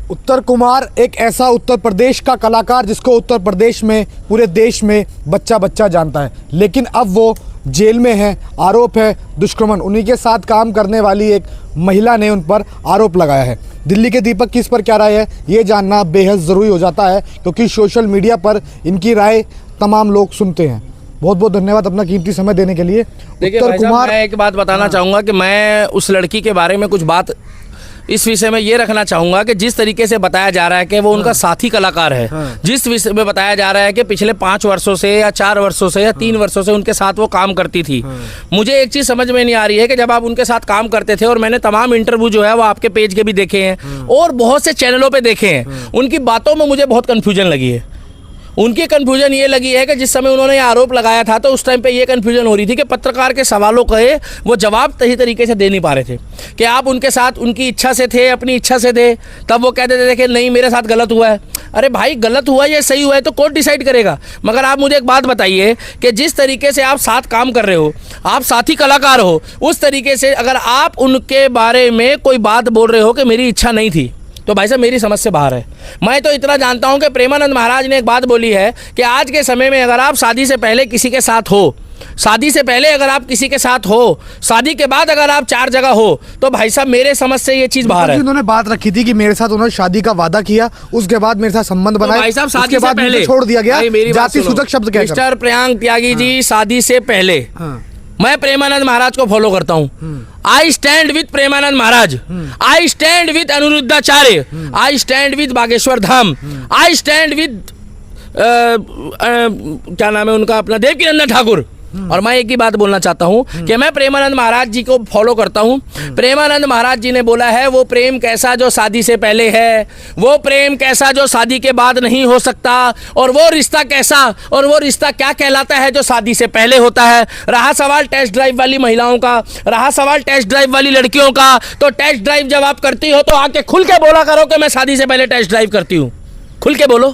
उत्तर कुमार एक ऐसा उत्तर प्रदेश का कलाकार जिसको उत्तर प्रदेश में पूरे देश में बच्चा बच्चा जानता है, लेकिन अब वो जेल में है। आरोप है दुष्कर्म। उन्हीं के साथ काम करने वाली एक महिला ने उन पर आरोप लगाया है। दिल्ली के दीपक की इस पर क्या राय है, ये जानना बेहद ज़रूरी हो जाता है, क्योंकि सोशल मीडिया पर इनकी राय तमाम लोग सुनते हैं। बहुत बहुत धन्यवाद अपना कीमती समय देने के लिए। देखिए भाई साहब, मैं एक बात बताना चाहूँगा कि मैं उस लड़की के बारे में कुछ बात इस विषय में ये रखना चाहूँगा कि जिस तरीके से बताया जा रहा है कि वो उनका साथी कलाकार है, जिस विषय में बताया जा रहा है कि पिछले 5 वर्षों से या 4 वर्षों से या 3 वर्षों से उनके साथ वो काम करती थी, मुझे एक चीज़ समझ में नहीं आ रही है कि जब आप उनके साथ काम करते थे, और मैंने तमाम इंटरव्यू जो है वो आपके पेज के भी देखे हैं और बहुत से चैनलों पर देखे हैं, उनकी बातों में मुझे बहुत कन्फ्यूजन लगी है। उनकी कन्फ्यूजन ये लगी है कि जिस समय उन्होंने ये आरोप लगाया था तो उस टाइम पे ये कन्फ्यूजन हो रही थी कि पत्रकार के सवालों के वो जवाब सही तरीके से दे नहीं पा रहे थे कि आप उनके साथ उनकी इच्छा से थे, अपनी इच्छा से थे। तब वो कहते थे कि नहीं मेरे साथ गलत हुआ है। अरे भाई, गलत हुआ या सही हुआ है तो कोर्ट डिसाइड करेगा। मगर आप मुझे एक बात बताइए कि जिस तरीके से आप साथ काम कर रहे हो, आप साथी कलाकार हो, उस तरीके से अगर आप उनके बारे में कोई बात बोल रहे हो कि मेरी इच्छा नहीं थी, तो भाई साहब मेरी समझ से बाहर है। मैं तो इतना जानता हूं कि प्रेमानंद महाराज ने एक बात बोली है कि आज के समय में अगर आप शादी से पहले किसी के साथ हो, शादी से पहले अगर आप किसी के साथ हो, शादी के बाद अगर आप 4 जगह हो, तो भाई साहब मेरे समझ से ये चीज बाहर है। उन्होंने बात रखी थी कि मेरे साथ उन्होंने शादी का वादा किया, उसके बाद मेरे साथ संबंध बनाया, भाई साहब शादी उसके बाद पहले छोड़ दिया गया। जाति सूचक शब्द कहकर मिस्टर प्रियांक त्यागी जी, शादी से पहले मैं प्रेमानंद महाराज को फॉलो करता हूँ। I stand with Premanand Maharaj, I stand with Aniruddhacharya, I stand with Bageshwar Dham, I stand with क्या नाम है उनका, अपना देवकीनंदन ठाकुर। और मैं एक ही बात बोलना चाहता हूँ कि मैं प्रेमानंद महाराज जी को फॉलो करता हूँ। प्रेमानंद महाराज जी ने बोला है वो प्रेम कैसा जो शादी से पहले है, वो प्रेम कैसा जो शादी के बाद नहीं हो सकता, और वो रिश्ता कैसा और वो रिश्ता क्या कहलाता है जो शादी से पहले होता है। रहा सवाल टेस्ट ड्राइव वाली महिलाओं का, रहा सवाल टेस्ट ड्राइव वाली लड़कियों का, तो टेस्ट ड्राइव जब आप करती हो तो आके खुल के बोला करो कि मैं शादी से पहले टेस्ट ड्राइव करती हूँ, खुल के बोलो।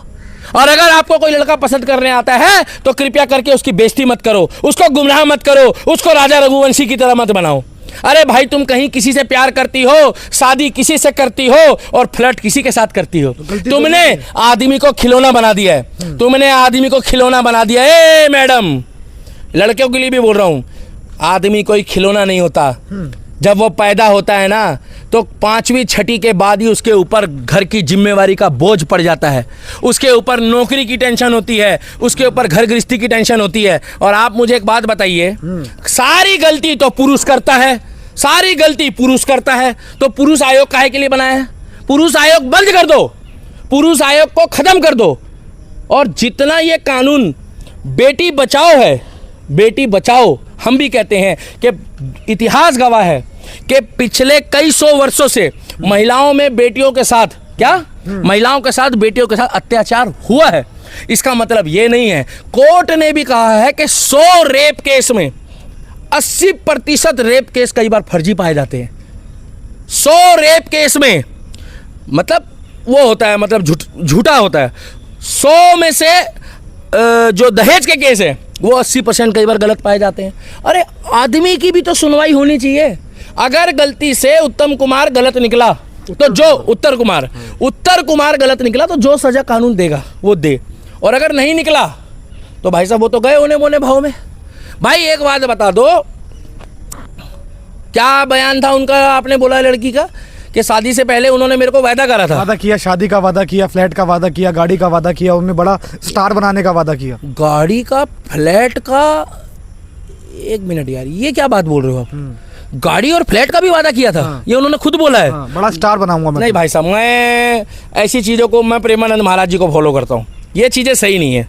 और अगर आपको कोई लड़का पसंद करने आता है तो कृपया करके उसकी बेइज्जती मत करो, उसको गुमराह मत करो, उसको राजा रघुवंशी की तरह मत बनाओ। अरे भाई, तुम कहीं किसी से प्यार करती हो, शादी किसी से करती हो और फ्लर्ट किसी के साथ करती हो, तुमने आदमी को खिलौना बना दिया है। तुमने आदमी को खिलौना बना दिया है। मैडम, लड़कियों के लिए भी बोल रहा हूं, आदमी कोई खिलौना नहीं होता। जब वो पैदा होता है ना तो 5वीं छठी के बाद ही उसके ऊपर घर की जिम्मेवारी का बोझ पड़ जाता है, उसके ऊपर नौकरी की टेंशन होती है, उसके ऊपर घर गृहस्थी की टेंशन होती है। और आप मुझे एक बात बताइए, सारी गलती तो पुरुष करता है, सारी गलती पुरुष करता है, तो पुरुष आयोग काहे के लिए बनाया है? पुरुष आयोग बंद कर दो, पुरुष आयोग को खत्म कर दो। और जितना ये कानून बेटी बचाओ है, बेटी बचाओ हम भी कहते हैं कि इतिहास गवाह है कि पिछले कई 100 वर्षों से महिलाओं में बेटियों के साथ महिलाओं के साथ बेटियों के साथ अत्याचार हुआ है। इसका मतलब ये नहीं है, कोर्ट ने भी कहा है कि 100 रेप केस में 80% रेप केस कई बार फर्जी पाए जाते हैं। 100 रेप केस में मतलब वो होता है, मतलब झूठा होता है। 100 में से जो दहेज के केस है वो 80% कई बार गलत पाए जाते हैं। अरे आदमी की भी तो सुनवाई होनी चाहिए। अगर गलती से उत्तम कुमार गलत निकला तो जो उत्तर कुमार गलत निकला तो जो सजा कानून देगा वो दे, और अगर नहीं निकला तो भाई साहब वो तो गए होने मोने भाव में। भाई एक बात बता दो, क्या बयान था उनका, आपने बोला लड़की का कि शादी से पहले उन्होंने मेरे को वादा करा था, वादा किया, शादी का वादा किया, फ्लैट का वादा किया, गाड़ी का वादा किया, उन्हें बड़ा स्टार बनाने का वादा किया। गाड़ी का, फ्लैट का, एक मिनट यार, ये क्या बात बोल रहे हो आप? गाड़ी और फ्लैट का भी वादा किया था? ये उन्होंने खुद बोला है। बड़ा स्टार बनाऊंगा मैं। नहीं भाई साहब, मैं ऐसी चीज़ों को, मैं प्रेमानंद महाराज जी को फॉलो करता हूँ। ये चीज़ें सही नहीं है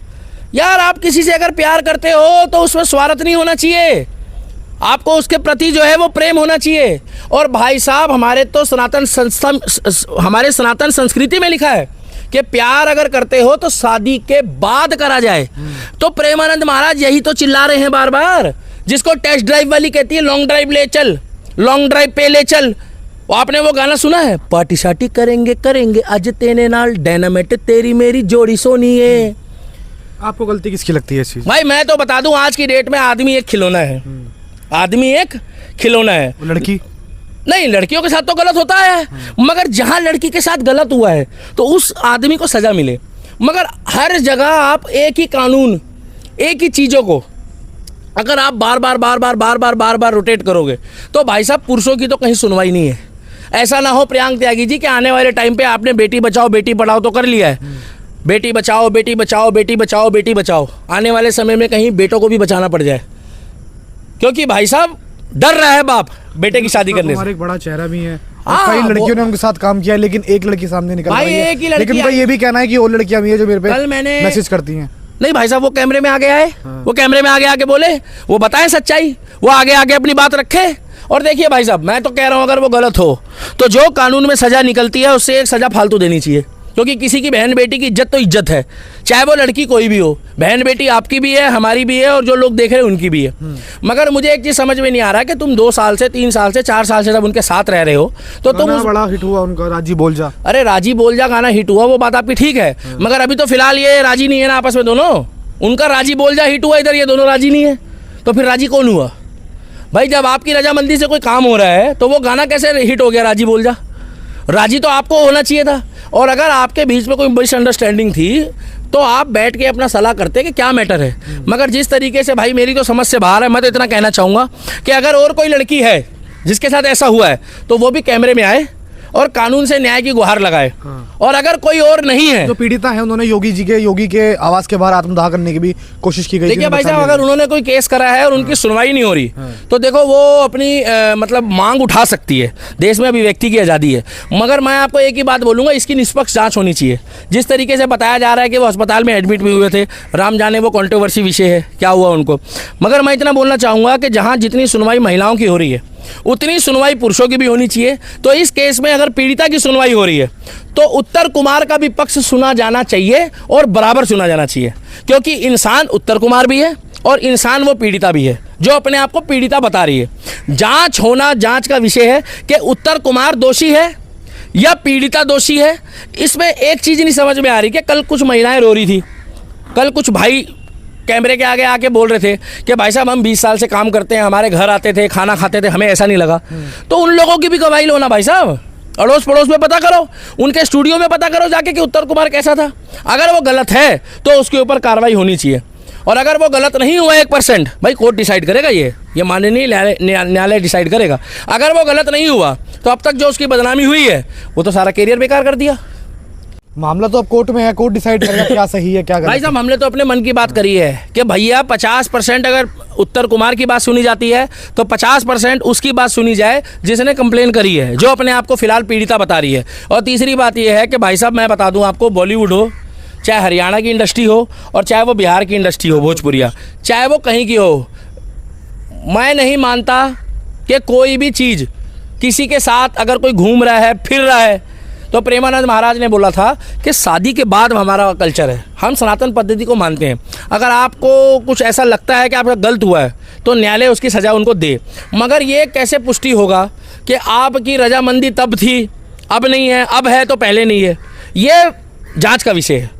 यार। आप किसी से अगर प्यार करते हो तो उसमें स्वार्थ नहीं होना चाहिए, आपको उसके प्रति जो है वो प्रेम होना चाहिए। और भाई साहब, हमारे तो हमारे सनातन संस्कृति में लिखा है कि प्यार अगर करते हो तो शादी के बाद करा जाए। तो प्रेमानंद महाराज यही तो चिल्ला रहे हैं बार बार, जिसको टेस्ट ड्राइव वाली कहती है, लॉन्ग ड्राइव ले चल, लॉन्ग ड्राइव पे ले चल। आपने वो गाना सुना है, पार्टी शार्टी करेंगे आज तेने नाल, डायनामाइट तेरी मेरी जोड़ी सोनी है। आपको गलती किसकी लगती है इस चीज? भाई मैं तो बता दूं, आज की डेट में आदमी एक खिलौना है, आदमी एक खिलौना है। लड़की नहीं, लड़कियों के साथ तो गलत होता है, मगर जहाँ लड़की के साथ गलत हुआ है तो उस आदमी को सज़ा मिले। मगर हर जगह आप एक ही कानून, एक ही चीज़ों को अगर आप बार बार रोटेट करोगे तो भाई साहब पुरुषों की तो कहीं सुनवाई नहीं है। ऐसा ना हो प्रियांक त्यागी जी कि आने वाले टाइम पे आपने बेटी बचाओ बेटी पढ़ाओ तो कर लिया है, बेटी बचाओ बेटी बचाओ बेटी बचाओ बेटी बचाओ, आने वाले समय में कहीं बेटों को भी बचाना पड़ जाए, क्योंकि भाई साहब डर रहा है बाप बेटे की शादी करने से। हमारा एक बड़ा चेहरा भी है, हाँ, कई लड़कियों ने उनके साथ काम किया लेकिन एक लड़की सामने निकल भाई आई है। एक ही लड़की लेकिन उनका ये भी कहना है कि और लड़कियां भी है जो मेरे पे कल मैंने मैसेज करती हैं। नहीं भाई साहब, वो कैमरे में आ गया है, वो कैमरे में आगे बोले, वो बताएं सच्चाई, वो आगे अपनी बात रखे। और देखिए भाई साहब, मैं तो कह रहा हूँ अगर वो गलत हो तो जो कानून में सज़ा निकलती है उससे एक सज़ा फालतू देनी चाहिए, क्योंकि किसी की बहन बेटी की इज्जत तो इज्जत है, चाहे वो लड़की कोई भी हो। बहन बेटी आपकी भी है, हमारी भी है, और जो लोग देख रहे हैं उनकी भी है। मगर मुझे एक चीज़ समझ में नहीं आ रहा कि तुम 2 साल से 3 साल से 4 साल से जब उनके साथ रह रहे हो तो तुम बड़ा हिट हुआ उनका राजी बोल जा। अरे राजी बोल जा गाना हिट हुआ, वो बात आपकी ठीक है, मगर अभी तो फिलहाल ये राजी नहीं है ना आपस में दोनों। उनका राजी बोल जा हिट हुआ, इधर ये दोनों राजी नहीं है, तो फिर राजी कौन हुआ भाई? जब आपकी रजामंदी से कोई काम हो रहा है तो वो गाना कैसे हिट हो गया राजी बोल जा? राजी तो आपको होना चाहिए था। और अगर आपके बीच में कोई मिसअंडरस्टैंडिंग थी तो आप बैठ के अपना सलाह करते कि क्या मैटर है। मगर जिस तरीके से भाई मेरी तो समझ से बाहर है, मैं तो इतना कहना चाहूँगा कि अगर और कोई लड़की है जिसके साथ ऐसा हुआ है तो वो भी कैमरे में आए और कानून से न्याय की गुहार लगाए। और अगर कोई और नहीं है, जो पीड़िता है उन्होंने योगी के आवास के बाहर आत्मदाह करने की भी कोशिश की गई। देखिए भाई साहब, अगर उन्होंने कोई केस करा है और उनकी सुनवाई नहीं हो रही तो देखो वो अपनी मतलब मांग उठा सकती है, देश में अभिव्यक्ति की आज़ादी है। मगर मैं आपको एक ही बात बोलूँगा, इसकी निष्पक्ष जाँच होनी चाहिए। जिस तरीके से बताया जा रहा है कि वो अस्पताल में एडमिट भी हुए थे, राम जाने वो कॉन्ट्रोवर्सी विषय है क्या हुआ उनको। मगर मैं इतना बोलना चाहूँगा कि जहाँ जितनी सुनवाई महिलाओं की हो रही है उतनी सुनवाई पुरुषों की भी होनी चाहिए। तो इस केस में अगर पीड़िता की सुनवाई हो रही है तो उत्तर कुमार का भी पक्ष सुना जाना चाहिए और बराबर सुना जाना चाहिए, क्योंकि इंसान उत्तर कुमार भी है और इंसान वो पीड़िता भी है जो अपने आप को पीड़िता बता रही है। जांच होना, जांच का विषय है कि उत्तर कुमार दोषी है या पीड़िता दोषी है। इसमें एक चीज़ नहीं समझ में आ रही कि कल कुछ महिलाएं रो रही थी, कल कुछ भाई कैमरे के आगे आके बोल रहे थे कि भाई साहब हम 20 साल से काम करते हैं, हमारे घर आते थे, खाना खाते थे, हमें ऐसा नहीं लगा। तो उन लोगों की भी गवाही लो ना भाई साहब, अड़ोस पड़ोस में पता करो, उनके स्टूडियो में पता करो जाके कि उत्तर कुमार कैसा था। अगर वो गलत है तो उसके ऊपर कार्रवाई होनी चाहिए, और अगर वो गलत नहीं हुआ 1% भाई कोर्ट डिसाइड करेगा, ये माननीय न्यायालय डिसाइड करेगा। अगर वो गलत नहीं हुआ तो अब तक जो उसकी बदनामी हुई है वो तो सारा करियर बेकार कर दिया। मामला तो अब कोर्ट में है, कोर्ट डिसाइड करेगा क्या सही है क्या गलत। भाई साहब, हमने तो अपने मन की बात करी है कि भैया 50% अगर उत्तर कुमार की बात सुनी जाती है तो 50% उसकी बात सुनी जाए जिसने कंप्लेन करी है, जो अपने आप को फिलहाल पीड़िता बता रही है। और तीसरी बात यह है कि भाई साहब मैं बता दूं आपको, बॉलीवुड हो, चाहे हरियाणा की इंडस्ट्री हो और चाहे वो बिहार की इंडस्ट्री हो, भोजपुरिया, चाहे वो कहीं की हो, मैं नहीं मानता कि कोई भी चीज़ किसी के साथ अगर कोई घूम रहा है फिर रहा है तो प्रेमानंद महाराज ने बोला था कि शादी के बाद हमारा कल्चर है, हम सनातन पद्धति को मानते हैं। अगर आपको कुछ ऐसा लगता है कि आपका गलत हुआ है तो न्यायालय उसकी सज़ा उनको दे। मगर ये कैसे पुष्टि होगा कि आपकी रजामंदी तब थी अब नहीं है, अब है तो पहले नहीं है? ये जांच का विषय है।